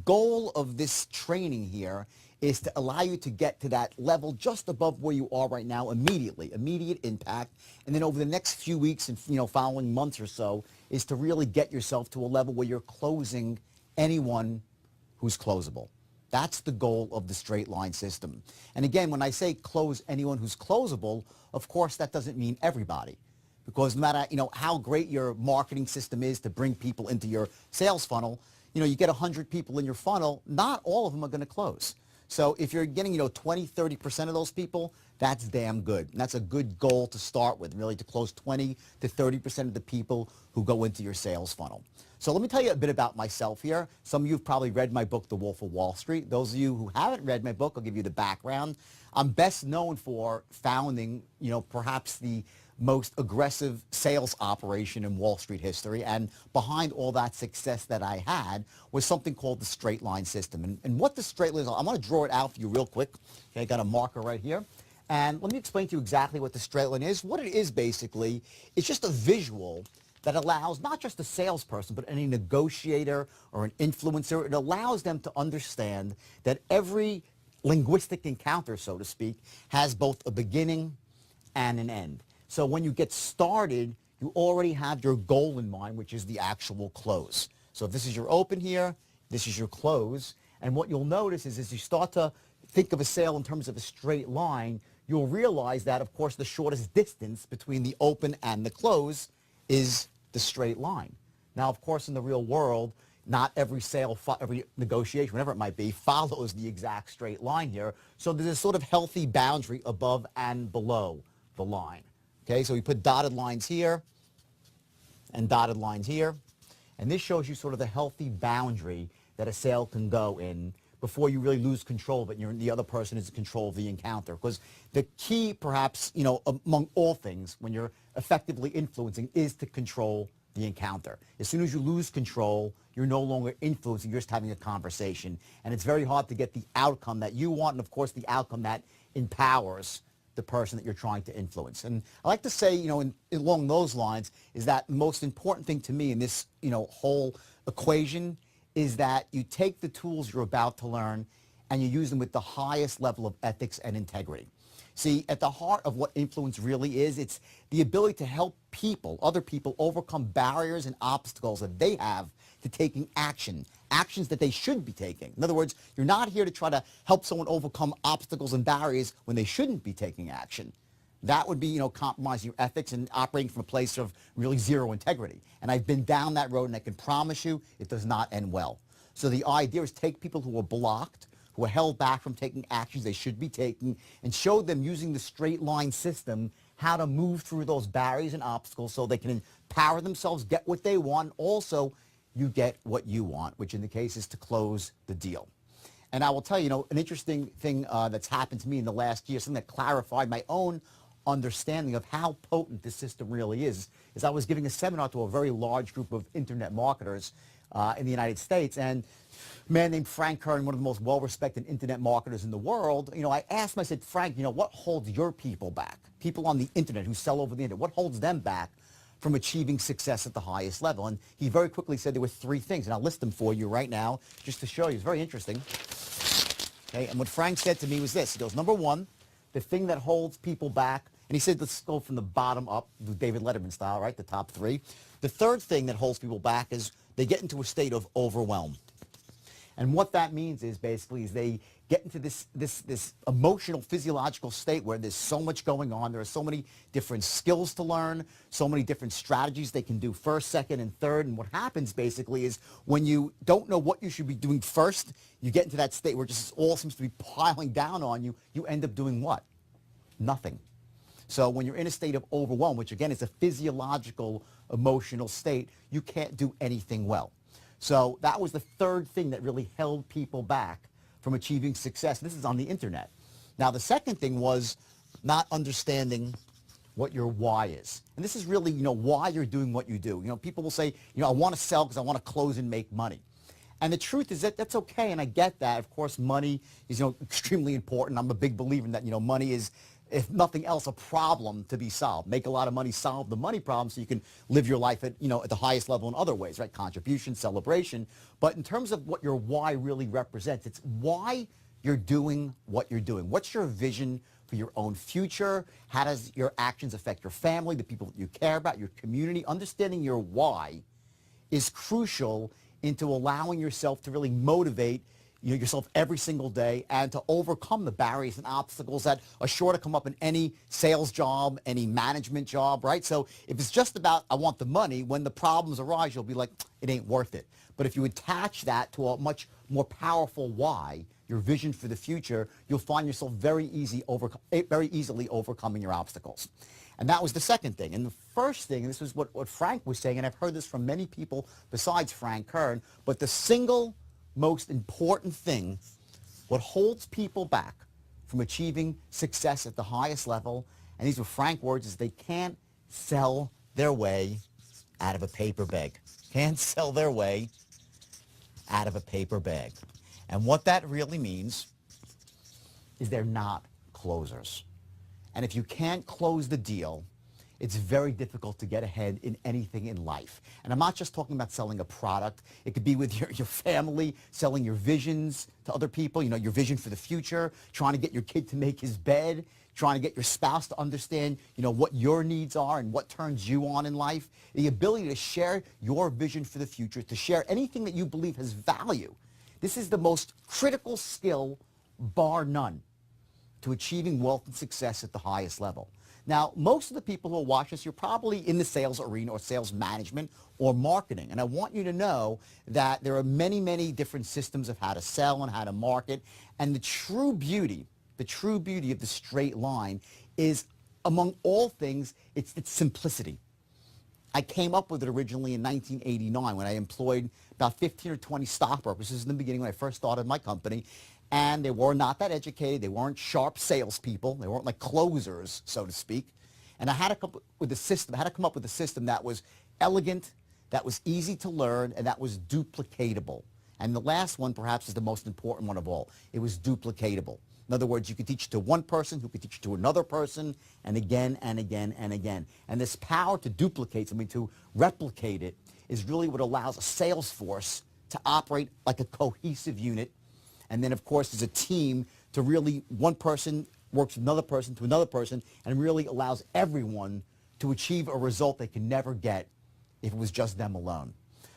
goal of this training here is to allow you to get to that level just above where you are right now immediately, immediate impact. And then over the next few weeks and following months or so is to really get yourself to a level where you're closing anyone who's closable. That's the goal of the straight line system. And again, when I say close anyone who's closable, of course that doesn't mean everybody. Because no matter how great your marketing system is to bring people into your sales funnel, you get 100 people in your funnel, not all of them are going to close. So if you're getting 20, 30% of those people, that's damn good. And that's a good goal to start with, really, to close 20 to 30% of the people who go into your sales funnel. So let me tell you a bit about myself here. Some of you have probably read my book, The Wolf of Wall Street. Those of you who haven't read my book, I'll give you the background. I'm best known for founding, perhaps the most aggressive sales operation in Wall Street history. And behind all that success that I had was something called the straight line system. And what the straight line is, I'm going to draw it out for you real quick. Okay, I got a marker right here. And let me explain to you exactly what the straight line is. What it is basically, it's just a visual that allows not just a salesperson, but any negotiator or an influencer, it allows them to understand that every linguistic encounter, so to speak, has both a beginning and an end. So when you get started, you already have your goal in mind, which is the actual close. So if this is your open here, this is your close. And what you'll notice is as you start to think of a sale in terms of a straight line, you'll realize that, of course, the shortest distance between the open and the close is the straight line. Now, of course, in the real world, not every sale, every negotiation, whatever it might be, follows the exact straight line here. So there's a sort of healthy boundary above and below the line. Okay, so we put dotted lines here and dotted lines here. And this shows you sort of the healthy boundary that a sale can go in before you really lose control of it and the other person is in control of the encounter. Because the key, perhaps, among all things, when you're effectively influencing, is to control the encounter. As soon as you lose control, you're no longer influencing, you're just having a conversation. And it's very hard to get the outcome that you want and, of course, the outcome that empowers the person that you're trying to influence. And I like to say, along those lines, is that the most important thing to me in this, whole equation is that you take the tools you're about to learn and you use them with the highest level of ethics and integrity. See, at the heart of what influence really is, it's the ability to help people, other people, overcome barriers and obstacles that they have to taking action, actions that they should be taking. In other words, you're not here to try to help someone overcome obstacles and barriers when they shouldn't be taking action. That would be, compromising your ethics and operating from a place of really zero integrity. And I've been down that road, and I can promise you it does not end well. So the idea is take people who are blocked, who are held back from taking actions they should be taking, and show them using the straight line system how to move through those barriers and obstacles so they can empower themselves, get what they want. Also, you get what you want, which in the case is to close the deal. And I will tell you, an interesting thing that's happened to me in the last year, something that clarified my own understanding of how potent this system really is I was giving a seminar to a very large group of internet marketers in the United States, and a man named Frank Kern, one of the most well-respected internet marketers in the world, I asked him, I said, Frank, what holds your people back? People on the internet who sell over the internet, what holds them back from achieving success at the highest level? And he very quickly said there were three things, and I'll list them for you right now just to show you. It's very interesting. Okay, and what Frank said to me was this. He goes, number one, the thing that holds people back, and he said, let's go from the bottom up, the David Letterman style, right, the top three. The third thing that holds people back is they get into a state of overwhelm. And what that means is basically is they get into this emotional, physiological state where there's so much going on. There are so many different skills to learn, so many different strategies they can do first, second, and third. And what happens basically is when you don't know what you should be doing first, you get into that state where just all seems to be piling down on you. You end up doing what? Nothing. So when you're in a state of overwhelm, which again is a physiological, emotional state, you can't do anything well. So that was the third thing that really held people back from achieving success. This is on the internet. Now, the second thing was not understanding what your why is. And this is really, why you're doing what you do. People will say, I want to sell because I want to close and make money. And the truth is that that's okay, and I get that. Of course, money is, extremely important. I'm a big believer in that, money is if nothing else, a problem to be solved. Make a lot of money, solve the money problem so you can live your life at, at the highest level in other ways, right? Contribution, celebration. But in terms of what your why really represents, it's why you're doing what you're doing. What's your vision for your own future? How does your actions affect your family, the people that you care about, your community? Understanding your why is crucial into allowing yourself to really motivate yourself every single day and to overcome the barriers and obstacles that are sure to come up in any sales job, any management job, right? So if it's just about, I want the money, when the problems arise, you'll be like, it ain't worth it. But if you attach that to a much more powerful why, your vision for the future, you'll find yourself very easily overcoming your obstacles. And that was the second thing. And the first thing, and this was what Frank was saying, and I've heard this from many people besides Frank Kern, but the single most important thing, what holds people back from achieving success at the highest level, and these were Frank's words, is they can't sell their way out of a paper bag. Can't sell their way out of a paper bag. And what that really means is they're not closers. And if you can't close the deal, it's very difficult to get ahead in anything in life. And I'm not just talking about selling a product. It could be with your family, selling your visions to other people, your vision for the future, trying to get your kid to make his bed, trying to get your spouse to understand, what your needs are and what turns you on in life. The ability to share your vision for the future, to share anything that you believe has value. This is the most critical skill, bar none, to achieving wealth and success at the highest level. Now, most of the people who will watch this, you're probably in the sales arena or sales management or marketing. And I want you to know that there are many, many different systems of how to sell and how to market. And the true beauty of the straight line is, among all things, it's its simplicity. I came up with it originally in 1989 when I employed about 15 or 20 stockbrokers. This is in the beginning when I first started my company. And they were not that educated. They weren't sharp salespeople. They weren't like closers, so to speak. And I had to come up with a system that was elegant, that was easy to learn, and that was duplicatable. And the last one, perhaps, is the most important one of all. It was duplicatable. In other words, you could teach it to one person who could teach it to another person, and again and again and again. And this power to duplicate something, to replicate it, is really what allows a sales force to operate like a cohesive unit. And then, of course, as a team, to really, one person works with another person to another person and really allows everyone to achieve a result they can never get if it was just them alone.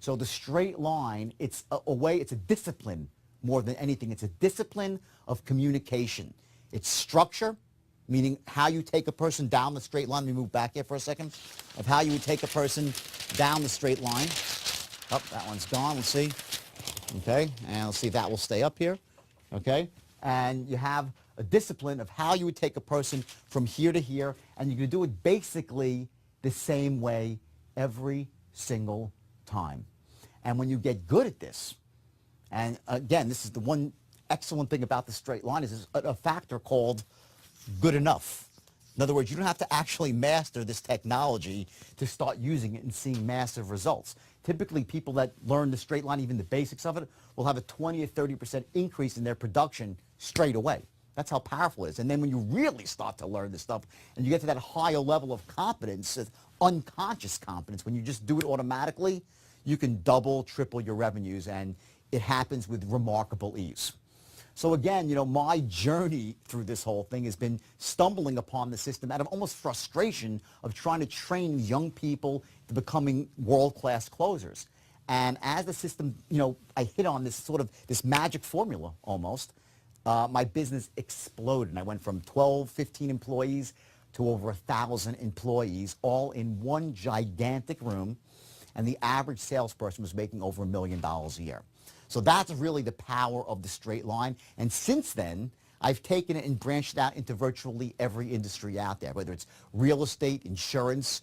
So the straight line, it's a discipline more than anything. It's a discipline of communication. It's structure, meaning how you take a person down the straight line. Let me move back here for a second. Of how you would take a person down the straight line. Oh, that one's gone. Let's see. Okay, and let's see if that will stay up here. Okay, and you have a discipline of how you would take a person from here to here, and you can do it basically the same way every single time. And when you get good at this, and again, this is the one excellent thing about the straight line, is a factor called good enough. In other words, you don't have to actually master this technology to start using it and seeing massive results. Typically, people that learn the straight line, even the basics of it, will have a 20 or 30% increase in their production straight away. That's how powerful it is. And then when you really start to learn this stuff and you get to that higher level of competence, unconscious competence, when you just do it automatically, you can double, triple your revenues, and it happens with remarkable ease. So again, my journey through this whole thing has been stumbling upon the system out of almost frustration of trying to train young people to becoming world-class closers. And as the system, I hit on this magic formula almost, my business exploded. And I went from 12, 15 employees to over 1,000 employees, all in one gigantic room. And the average salesperson was making over $1 million a year. So that's really the power of the straight line. And since then, I've taken it and branched out into virtually every industry out there, whether it's real estate, insurance,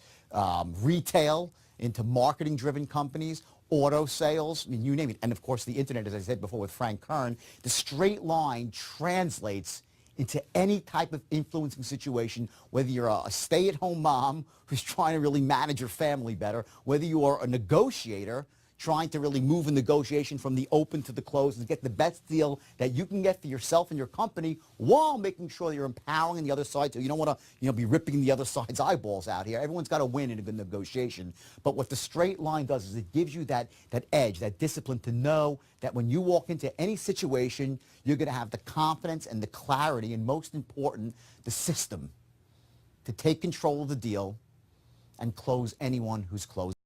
retail, into marketing-driven companies, auto sales, I mean, you name it. And of course, the internet, as I said before with Frank Kern, the straight line translates into any type of influencing situation, whether you're a stay-at-home mom who's trying to really manage your family better, whether you are a negotiator, trying to really move a negotiation from the open to the close and get the best deal that you can get for yourself and your company while making sure that you're empowering the other side. So you don't want to, be ripping the other side's eyeballs out here. Everyone's got to win in a good negotiation. But what the straight line does is it gives you that edge, that discipline to know that when you walk into any situation, you're going to have the confidence and the clarity, and most important, the system to take control of the deal and close anyone who's closed.